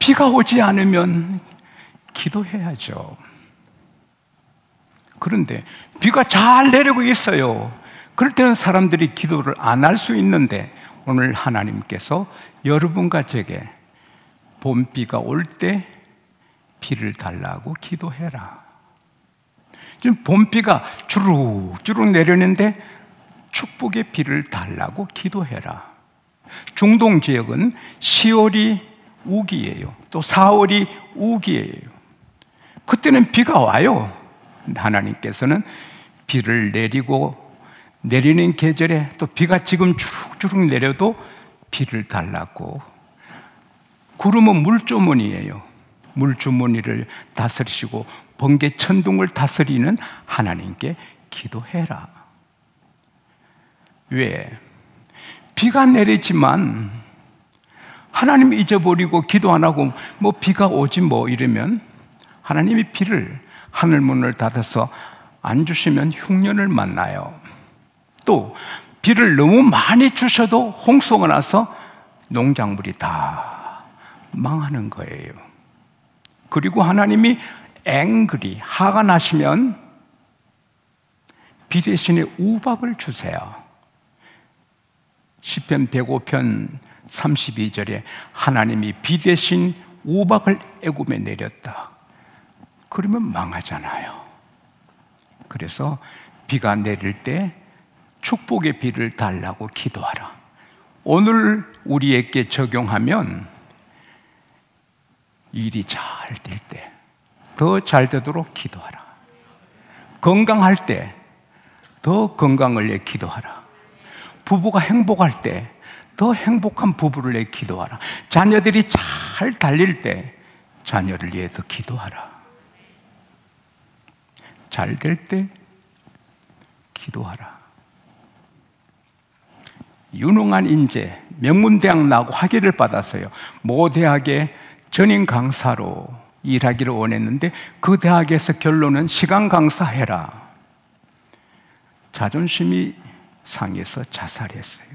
비가 오지 않으면 기도해야죠. 그런데 비가 잘 내리고 있어요. 그럴 때는 사람들이 기도를 안 할 수 있는데, 오늘 하나님께서 여러분과 제게 봄비가 올 때 비를 달라고 기도해라. 지금 봄비가 주룩주룩 내리는데 축복의 비를 달라고 기도해라. 중동 지역은 10월이 우기예요. 또 4월이 우기예요. 그때는 비가 와요. 하나님께서는 비를 내리는 계절에 또 비가 지금 주룩주룩 내려도 비를 달라고. 구름은 물주머니예요. 물주머니를 다스리시고 번개 천둥을 다스리는 하나님께 기도해라. 왜? 비가 내리지만 하나님 잊어버리고 기도 안 하고 뭐 비가 오지 뭐 이러면 하나님이 비를 하늘문을 닫아서 안 주시면 흉년을 만나요. 또 비를 너무 많이 주셔도 홍수가 나서 농작물이 다 망하는 거예요. 그리고 하나님이 화가 나시면 비 대신에 우박을 주세요. 시편 105편 32절에 하나님이 비 대신 우박을 애굽에 내렸다. 그러면 망하잖아요. 그래서 비가 내릴 때 축복의 비를 달라고 기도하라. 오늘 우리에게 적용하면 일이 잘 될 때 더 잘 되도록 기도하라. 건강할 때 더 건강을 위해 기도하라. 부부가 행복할 때 더 행복한 부부를 위해 기도하라. 자녀들이 잘 달릴 때 자녀를 위해서 기도하라. 잘 될 때 기도하라. 유능한 인재, 명문대학 나고 학위를 받았어요. 모 대학의 전임 강사로 일하기를 원했는데 그 대학에서 결론은 시간 강사해라. 자존심이 상해서 자살했어요.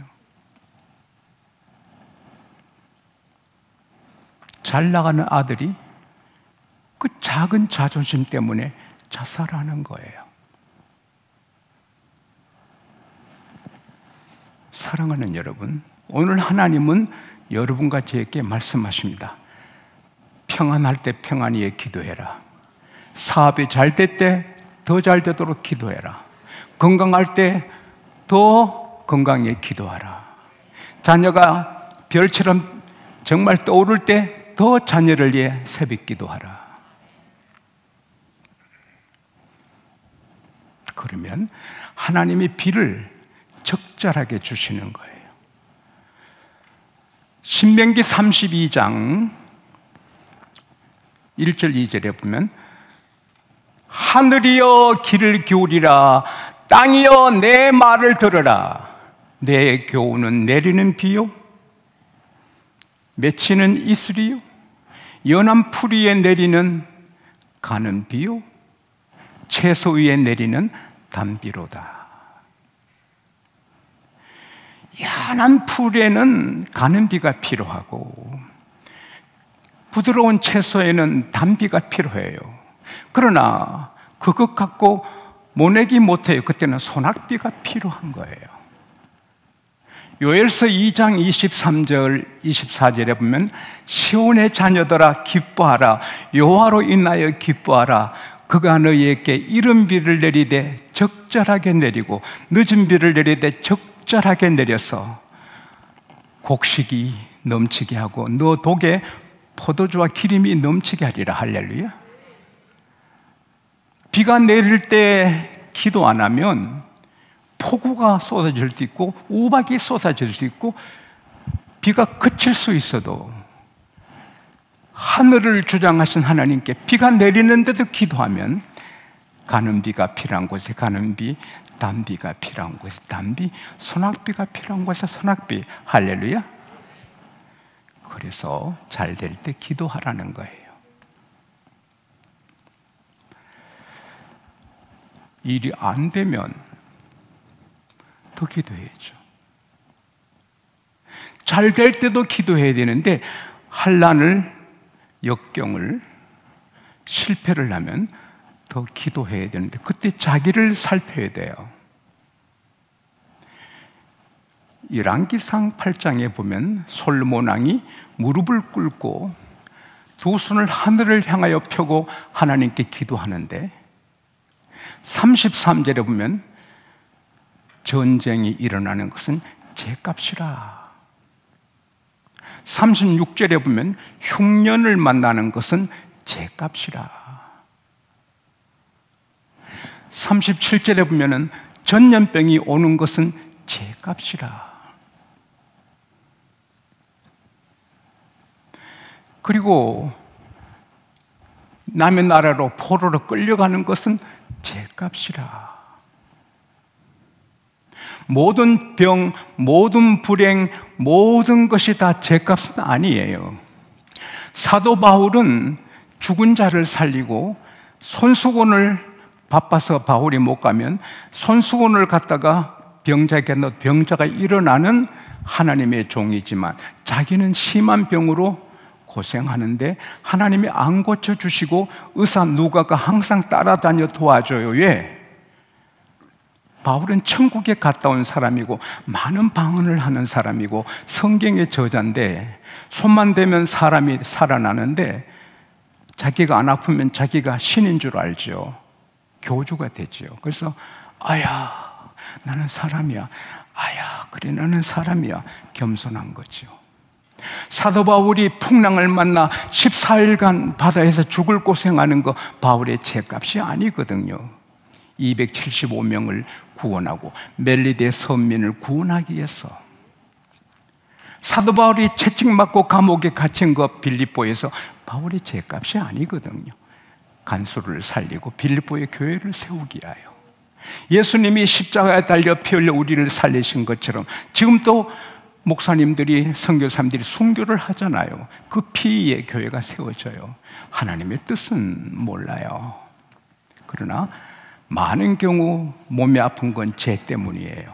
잘 나가는 아들이 그 작은 자존심 때문에 자살하는 거예요. 사랑하는 여러분, 오늘 하나님은 여러분과 저에게 말씀하십니다. 평안할 때 평안 위에 기도해라. 사업이 잘 될 때 더 잘 되도록 기도해라. 건강할 때 더 건강에 기도하라. 자녀가 별처럼 정말 떠오를 때 더 자녀를 위해 새벽 기도하라. 그러면 하나님이 비를 적절하게 주시는 거예요. 신명기 32장 1절 2절에 보면 하늘이여 귀를 기울이라, 땅이여 내 말을 들으라. 내 교훈은 내리는 비요, 맺히는 이슬이요, 연한 풀 위에 내리는 가는 비요, 채소 위에 내리는 단비로다. 연한 풀에는 가는 비가 필요하고 부드러운 채소에는 단비가 필요해요. 그러나 그것 갖고 모내기 못해요. 그때는 소낙비가 필요한 거예요. 요엘서 2장 23절 24절에 보면 시온의 자녀들아 기뻐하라, 여호와로 인하여 기뻐하라. 그가 너희에게 이른 비를 내리되 적절하게 내리고 늦은 비를 내리되 적절하게 내려서 곡식이 넘치게 하고 너 독에 포도주와 기름이 넘치게 하리라. 할렐루야. 비가 내릴 때 기도 안 하면 폭우가 쏟아질 수 있고 우박이 쏟아질 수 있고 비가 그칠 수 있어도 하늘을 주장하신 하나님께 비가 내리는데도 기도하면 가는 비가 필요한 곳에 가는 비, 단비가 필요한 곳에 단비, 소낙비가 필요한 곳에 소낙비. 할렐루야. 그래서 잘 될 때 기도하라는 거예요. 일이 안 되면 더 기도해야죠. 잘 될 때도 기도해야 되는데 환난을 역경을 실패를 하면 더 기도해야 되는데 그때 자기를 살펴야 돼요. 열왕기상 8장에 보면 솔로몬 왕이 무릎을 꿇고 두 손을 하늘을 향하여 펴고 하나님께 기도하는데 33절에 보면 전쟁이 일어나는 것은 죗값이라. 36절에 보면 흉년을 만나는 것은 죗값이라. 37절에 보면 전염병이 오는 것은 죗값이라. 그리고 남의 나라로 포로로 끌려가는 것은 죗값이라. 모든 병, 모든 불행, 모든 것이 다 죗값은 아니에요. 사도 바울은 죽은 자를 살리고 손수건을 바빠서 바울이 못 가면 손수건을 갖다가 병자에게 넣어 병자가 일어나는 하나님의 종이지만 자기는 심한 병으로 고생하는데 하나님이 안 고쳐주시고 의사 누가가 항상 따라다녀 도와줘요. 왜? 바울은 천국에 갔다 온 사람이고 많은 방언을 하는 사람이고 성경의 저자인데 손만 대면 사람이 살아나는데 자기가 안 아프면 자기가 신인 줄 알죠. 교주가 되죠. 그래서 아야 나는 사람이야. 아야 그래 나는 사람이야. 겸손한 거죠. 사도 바울이 풍랑을 만나 14일간 바다에서 죽을 고생하는 거 바울의 죗값이 아니거든요. 275명을 구원하고 멜리데 선민을 구원하기 위해서 사도 바울이 채찍맞고 감옥에 갇힌 것 빌립보에서 바울의 죗값이 아니거든요. 간수를 살리고 빌립보의 교회를 세우기 위하여 예수님이 십자가에 달려 피 흘려 우리를 살리신 것처럼 지금 또 목사님들이 선교사님들이 순교를 하잖아요. 그 피에 교회가 세워져요. 하나님의 뜻은 몰라요. 그러나 많은 경우 몸이 아픈 건 죄 때문이에요.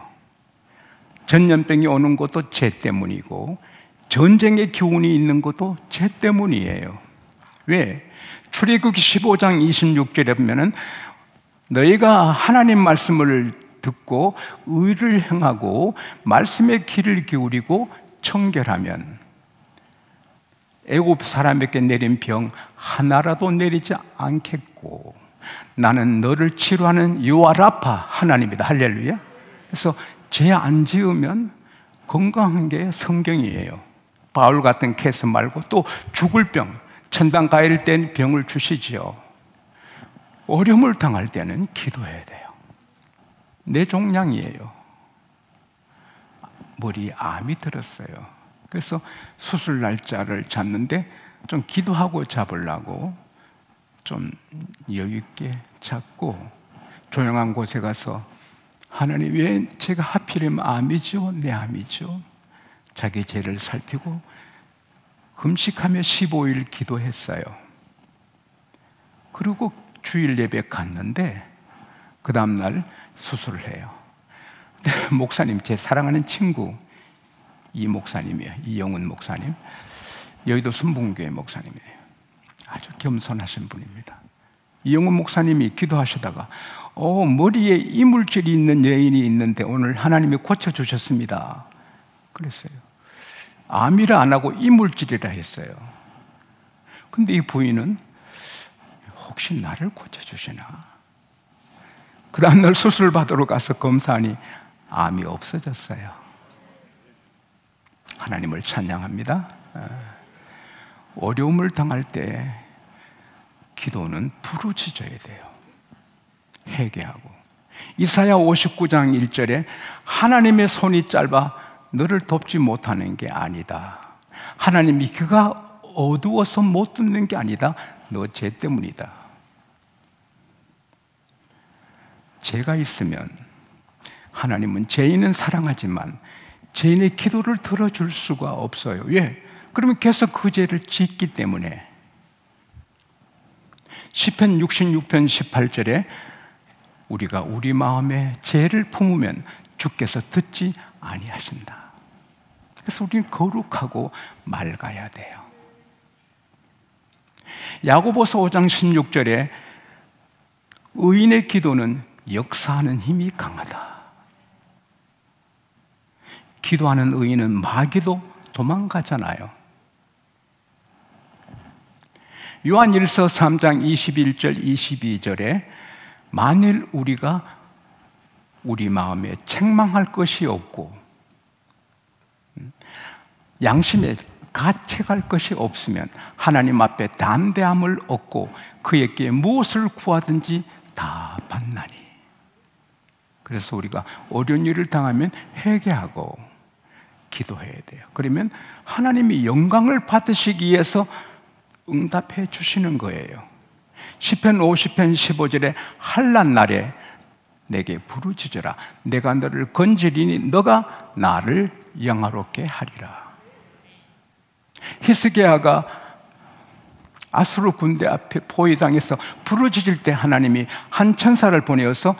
전염병이 오는 것도 죄 때문이고 전쟁의 기운이 있는 것도 죄 때문이에요. 왜? 출애굽기 15장 26절에 보면은 너희가 하나님 말씀을 듣고 의를 행하고 말씀의 귀를 기울이고 청결하면 애굽 사람에게 내린 병 하나라도 내리지 않겠고 나는 너를 치료하는 여호와 라파 하나님이다. 할렐루야. 그래서 죄 안 지으면 건강한 게 성경이에요. 바울 같은 케이스 말고 또 죽을 병 천당 가일 땐 병을 주시지요. 어려움을 당할 때는 기도해야 돼요. 내 종량이에요. 머리에 암이 들었어요. 그래서 수술 날짜를 잡는데 좀 기도하고 잡으려고 좀 여유 있게 잡고 조용한 곳에 가서 하나님 왜 제가 하필이면 암이죠? 내 암이죠? 자기 죄를 살피고 금식하며 15일 기도했어요. 그리고 주일 예배 갔는데 그 다음날 수술을 해요. 근데 목사님, 제 사랑하는 친구 이 목사님이에요. 이영훈 목사님. 여의도 순복음교회 목사님이에요. 아주 겸손하신 분입니다. 이영훈 목사님이 기도하시다가 머리에 이물질이 있는 여인이 있는데 오늘 하나님이 고쳐주셨습니다. 그랬어요. 암이라 안 하고 이물질이라 했어요. 근데 이 부인은 혹시 나를 고쳐주시나? 그 다음날 수술 받으러 가서 검사하니 암이 없어졌어요. 하나님을 찬양합니다. 어려움을 당할 때 기도는 부르짖어야 돼요. 회개하고. 이사야 59장 1절에 하나님의 손이 짧아 너를 돕지 못하는 게 아니다. 하나님이 그가 어두워서 못 듣는 게 아니다. 너 죄 때문이다. 죄가 있으면 하나님은 죄인은 사랑하지만 죄인의 기도를 들어줄 수가 없어요. 왜? 그러면 계속 그 죄를 짓기 때문에. 시편 66편 18절에 우리가 우리 마음에 죄를 품으면 주께서 듣지 아니하신다. 그래서 우리는 거룩하고 맑아야 돼요. 야고보서 5장 16절에 의인의 기도는 역사하는 힘이 강하다. 기도하는 의인은 마귀도 도망가잖아요. 요한일서 3장 21절 22절에 만일 우리가 우리 마음에 책망할 것이 없고 양심에 가책할 것이 없으면 하나님 앞에 담대함을 얻고 그에게 무엇을 구하든지 다 받나니. 그래서 우리가 어려운 일을 당하면 회개하고 기도해야 돼요. 그러면 하나님이 영광을 받으시기 위해서 응답해 주시는 거예요. 시편 50편 15절에 환난 날에 내게 부르짖으라. 내가 너를 건지리니 너가 나를 영화롭게 하리라. 히스기야가 아수르 군대 앞에 포위당해서 부르짖을 때 하나님이 한 천사를 보내어서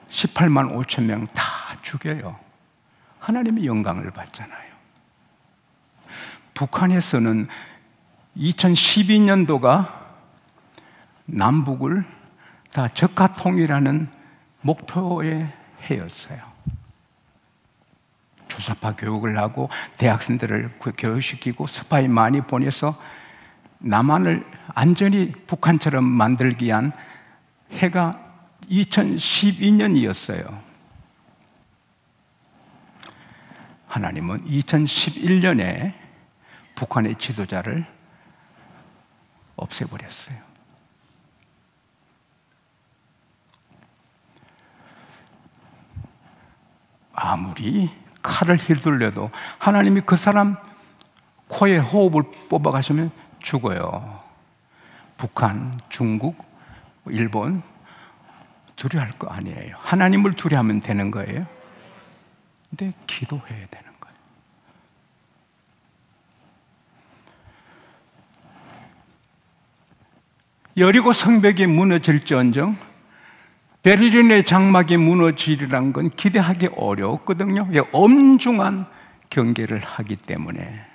18만 5천 명 다 죽여요. 하나님이 영광을 받잖아요. 북한에서는 2012년도가 남북을 다 적화 통일하는 목표의 해였어요. 주사파 교육을 하고 대학생들을 교육시키고 스파이 많이 보내서 남한을 안전히 북한처럼 만들기 위한 해가 2012년이었어요. 하나님은 2011년에 북한의 지도자를 없애버렸어요. 아무리 칼을 휘둘려도 하나님이 그 사람 코에 호흡을 뽑아가시면 죽어요. 북한, 중국, 일본 두려워할 거 아니에요. 하나님을 두려워하면 되는 거예요. 근데 기도해야 되는 거예요. 여리고 성벽이 무너질지언정 베를린의 장막이 무너지리란 건 기대하기 어려웠거든요. 엄중한 경계를 하기 때문에.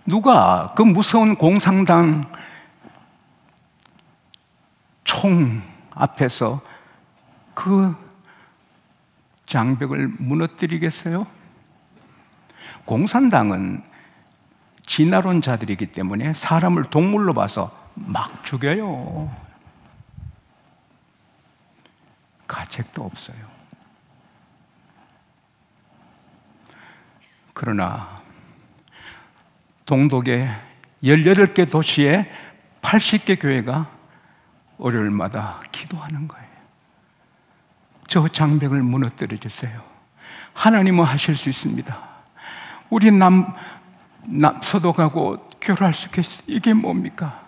누가 그 무서운 공산당 총 앞에서 그 장벽을 무너뜨리겠어요? 공산당은 진화론자들이기 때문에 사람을 동물로 봐서 막 죽여요. 가책도 없어요. 그러나 동독의 18개 도시에 80개 교회가 월요일마다 기도하는 거예요. 저 장벽을 무너뜨려 주세요. 하나님은 하실 수 있습니다. 우리 서도 가고 교류할 수 있겠어요. 이게 뭡니까?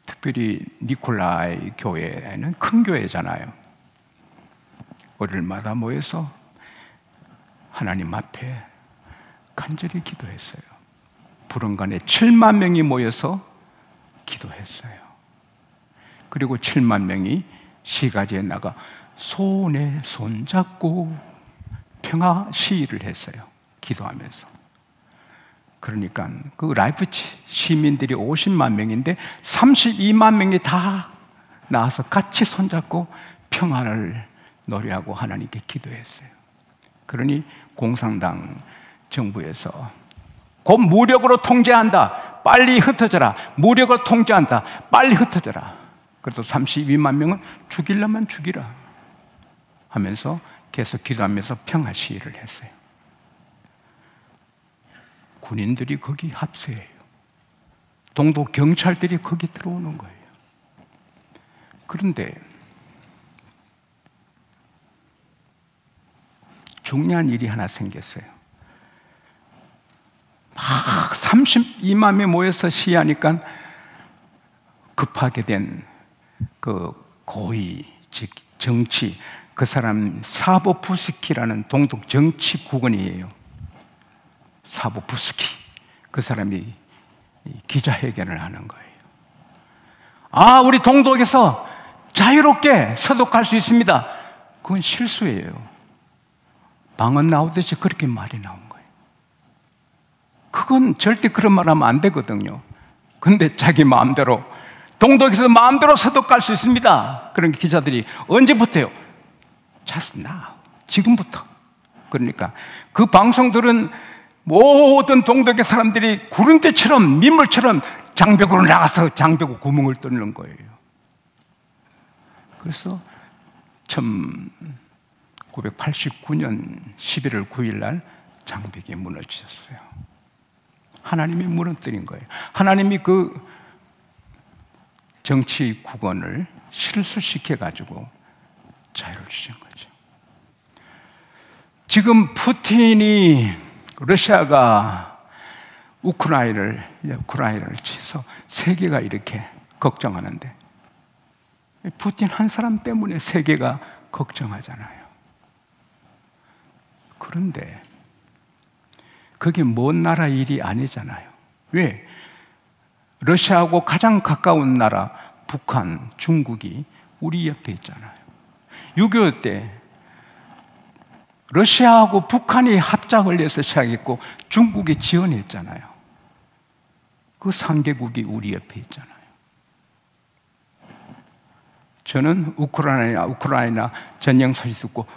특별히 니콜라이 교회는 큰 교회잖아요. 월요일마다 모여서 하나님 앞에 간절히 기도했어요. 불원간에 7만 명이 모여서 기도했어요. 그리고 7만 명이 시가지에 나가 손에 손잡고 평화 시위를 했어요. 기도하면서. 그러니까 그 라이프치 시민들이 50만 명인데 32만 명이 다 나와서 같이 손잡고 평화를 노래하고 하나님께 기도했어요. 그러니 공산당 정부에서 곧 무력으로 통제한다. 빨리 흩어져라. 무력으로 통제한다. 빨리 흩어져라. 그래도 32만 명은 죽이려면 죽이라 하면서 계속 기도하면서 평화 시위를 했어요. 군인들이 거기 합세해요. 동독 경찰들이 거기 들어오는 거예요. 그런데 중요한 일이 하나 생겼어요. 막 32만 명 모여서 시위하니까 급하게 된 그 고위, 즉 정치, 그 사람 사보프스키라는 동독 정치 국원이에요. 사보프스키, 그 사람이 기자회견을 하는 거예요. 아, 우리 동독에서 자유롭게 서독할 수 있습니다. 그건 실수예요. 방언 나오듯이 그렇게 말이 나온 거예요. 그건 절대 그런 말 하면 안 되거든요. 근데 자기 마음대로 동독에서 마음대로 서독 갈 수 있습니다. 그런 기자들이 언제부터요? Just now. 지금부터. 그러니까 그 방송들은 모든 동독의 사람들이 구름대처럼 민물처럼 장벽으로 나가서 장벽으로 구멍을 뚫는 거예요. 그래서 1989년 11월 9일 날 장벽이 무너지셨어요. 하나님이 무너뜨린 거예요. 하나님이 그 정치 국원을 실수시켜가지고 자유를 주신 거죠. 지금 푸틴이, 러시아가 우크라이나를 치서 세계가 이렇게 걱정하는데, 푸틴 한 사람 때문에 세계가 걱정하잖아요. 그런데 그게 먼 나라 일이 아니잖아요. 왜? 러시아하고 가장 가까운 나라 북한, 중국이 우리 옆에 있잖아요. 6.25 때 러시아하고 북한이 합작을 해서 시작했고 중국이 지원했잖아요. 그 3개국이 우리 옆에 있잖아요. 저는 우크라이나 전쟁 소식 듣고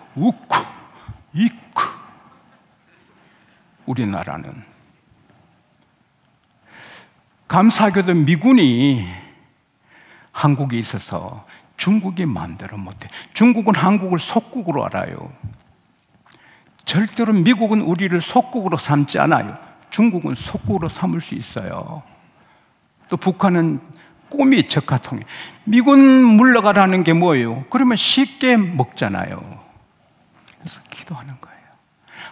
우리나라는 감사하게도 미군이 한국에 있어서 중국이 마음대로 못해. 중국은 한국을 속국으로 알아요. 절대로 미국은 우리를 속국으로 삼지 않아요. 중국은 속국으로 삼을 수 있어요. 또 북한은 꿈이 적화통일. 미군 물러가라는 게 뭐예요? 그러면 쉽게 먹잖아요. 그래서 기도하는 거예요.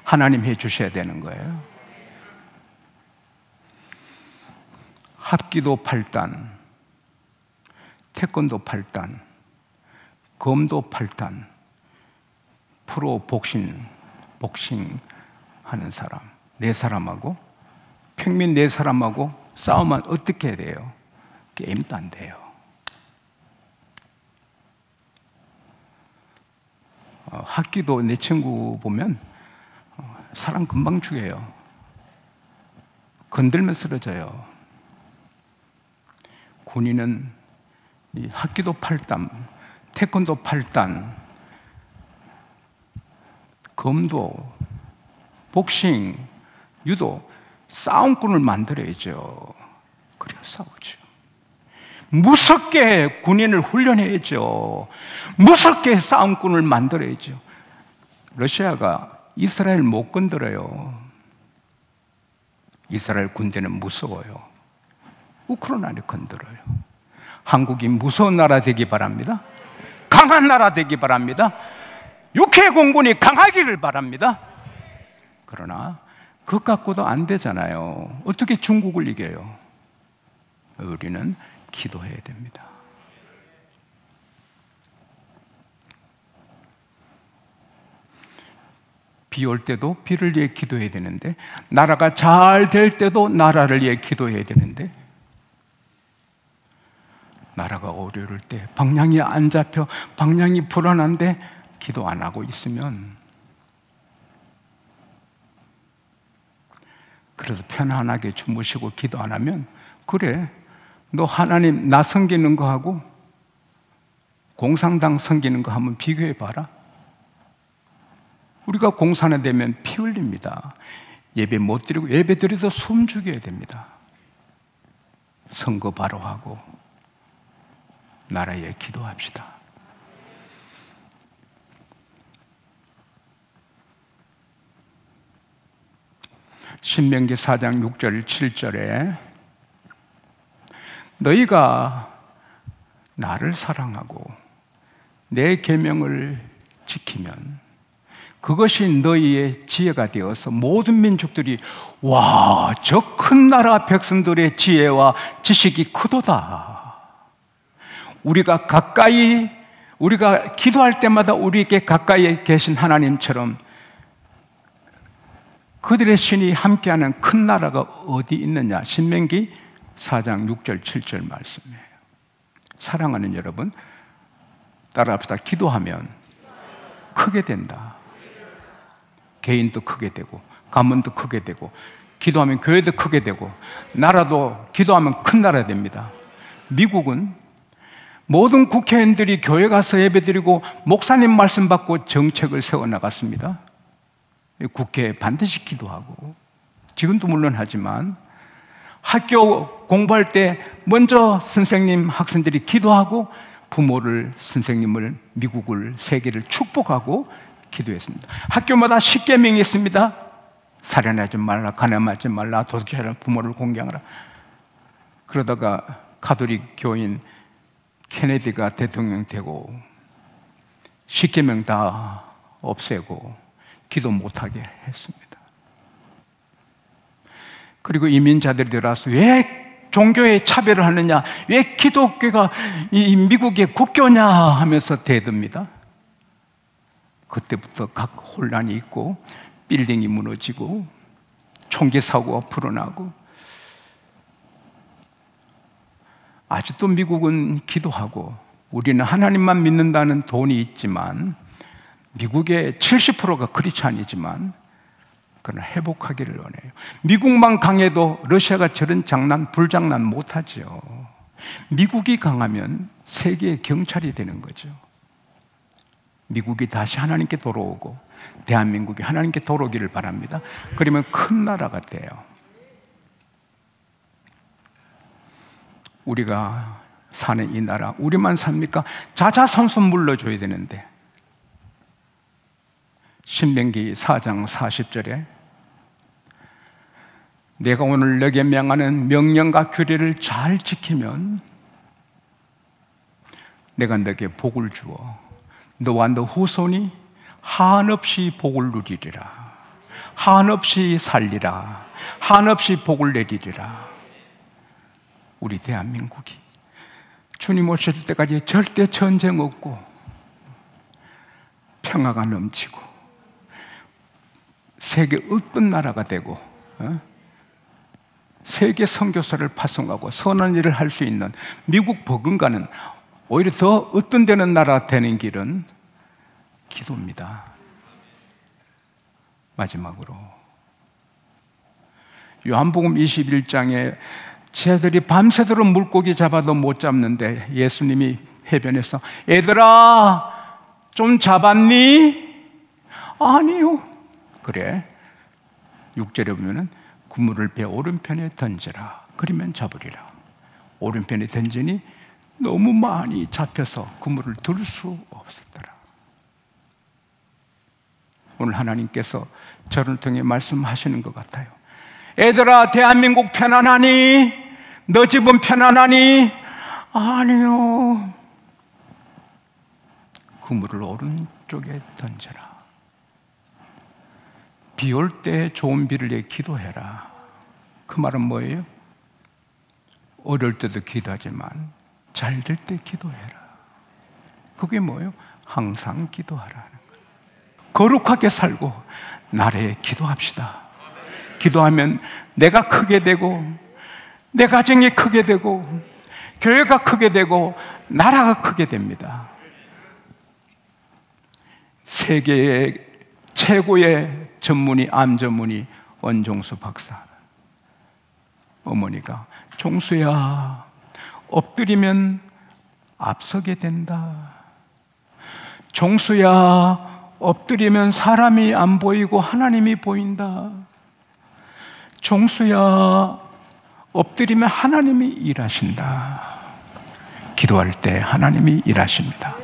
하나님 해 주셔야 되는 거예요. 합기도 8단, 태권도 8단, 검도 8단, 프로 복싱 하는 사람 4사람하고, 평민 4사람하고 싸우면 어떻게 해야 돼요? 게임도 안 돼요. 합기도 내 친구 보면 사람 금방 죽여요. 건들면 쓰러져요. 군인은 이 합기도 8단, 태권도 8단, 검도, 복싱, 유도, 싸움꾼을 만들어야죠. 그래야 싸우죠. 무섭게 군인을 훈련해야죠. 무섭게 싸움꾼을 만들어야죠. 러시아가 이스라엘 못 건드려요. 이스라엘 군대는 무서워요. 우크라이나를 건드려요. 한국이 무서운 나라 되기 바랍니다. 강한 나라 되기 바랍니다. 육해 공군이 강하기를 바랍니다. 그러나 그것 갖고도 안 되잖아요. 어떻게 중국을 이겨요? 우리는 기도해야 됩니다. 비 올 때도 비를 위해 기도해야 되는데, 나라가 잘 될 때도 나라를 위해 기도해야 되는데, 나라가 어려울 때 방향이 안 잡혀, 방향이 불안한데 기도 안 하고 있으면, 그래서 편안하게 주무시고 기도 안 하면, 그래, 너 하나님 나 섬기는 거하고 공산당 섬기는 거 한번 비교해 봐라. 우리가 공산화 되면 피 흘립니다. 예배 못 드리고, 예배 드려도 숨 죽여야 됩니다. 선거 바로 하고 나라에 기도합시다. 신명기 4장 6절 7절에 너희가 나를 사랑하고 내 계명을 지키면 그것이 너희의 지혜가 되어서 모든 민족들이 와, 저 큰 나라 백성들의 지혜와 지식이 크도다. 우리가 기도할 때마다 우리에게 가까이 계신 하나님처럼 그들의 신이 함께하는 큰 나라가 어디 있느냐? 신명기 4장 6절 7절 말씀이에요. 사랑하는 여러분, 따라합시다. 기도하면 크게 된다. 개인도 크게 되고 가문도 크게 되고 기도하면 교회도 크게 되고 나라도 기도하면 큰 나라 됩니다. 미국은 모든 국회의원들이 교회 가서 예배드리고 목사님 말씀 받고 정책을 세워나갔습니다. 국회에 반드시 기도하고, 지금도 물론 하지만 학교 공부할 때 먼저 선생님, 학생들이 기도하고 부모를, 선생님을, 미국을, 세계를 축복하고 기도했습니다. 학교마다 십계명이 있습니다. 살인하지 말라, 가늠하지 말라, 도둑질하라, 부모를 공경하라. 그러다가 가톨릭 교인 케네디가 대통령 되고 십계명 다 없애고 기도 못하게 했습니다. 그리고 이민자들이 들어와서 왜 종교에 차별을 하느냐, 왜 기독교가 이 미국의 국교냐 하면서 대듭니다. 그때부터 각 혼란이 있고 빌딩이 무너지고 총기 사고가 불어나고, 아직도 미국은 기도하고 우리는 하나님만 믿는다는 돈이 있지만 미국의 70%가 크리스찬이지만 그러나 회복하기를 원해요. 미국만 강해도 러시아가 저런 장난, 불장난 못하죠. 미국이 강하면 세계의 경찰이 되는 거죠. 미국이 다시 하나님께 돌아오고 대한민국이 하나님께 돌아오기를 바랍니다. 그러면 큰 나라가 돼요. 우리가 사는 이 나라, 우리만 삽니까? 자자손손 물러줘야 되는데, 신명기 4장 40절에 내가 오늘 너에게 명하는 명령과 규례를 잘 지키면 내가 너에게 복을 주어 너와 너 후손이 한없이 복을 누리리라. 한없이 살리라. 한없이 복을 내리리라. 우리 대한민국이 주님 오실 때까지 절대 전쟁 없고 평화가 넘치고 세계 어떤 나라가 되고 세계 선교사를 파송하고 선한 일을 할 수 있는 미국 버금가는 오히려 더 어떤 되는 나라 되는 길은 기도입니다. 마지막으로 요한복음 21장에 쟤들이 밤새도록 물고기 잡아도 못 잡는데 예수님이 해변에서 얘들아 좀 잡았니? 아니요. 그래, 6절에 보면은 그물을 배 오른편에 던져라. 그러면 잡으리라. 오른편에 던지니 너무 많이 잡혀서 그물을 들 수 없었더라. 오늘 하나님께서 저를 통해 말씀하시는 것 같아요. 애들아, 대한민국 편안하니? 너 집은 편안하니? 아니요. 그물을 오른쪽에 던져라. 비 올 때 좋은 비를 위해 기도해라. 그 말은 뭐예요? 어려울 때도 기도하지만 잘 될 때 기도해라. 그게 뭐예요? 항상 기도하라는 거예요. 거룩하게 살고 나라에 기도합시다. 기도하면 내가 크게 되고 내 가정이 크게 되고 교회가 크게 되고 나라가 크게 됩니다. 세계의 최고의 전문의, 암 전문의 원종수 박사 어머니가 종수야, 엎드리면 앞서게 된다. 종수야, 엎드리면 사람이 안 보이고 하나님이 보인다. 종수야, 엎드리면 하나님이 일하신다. 기도할 때 하나님이 일하십니다.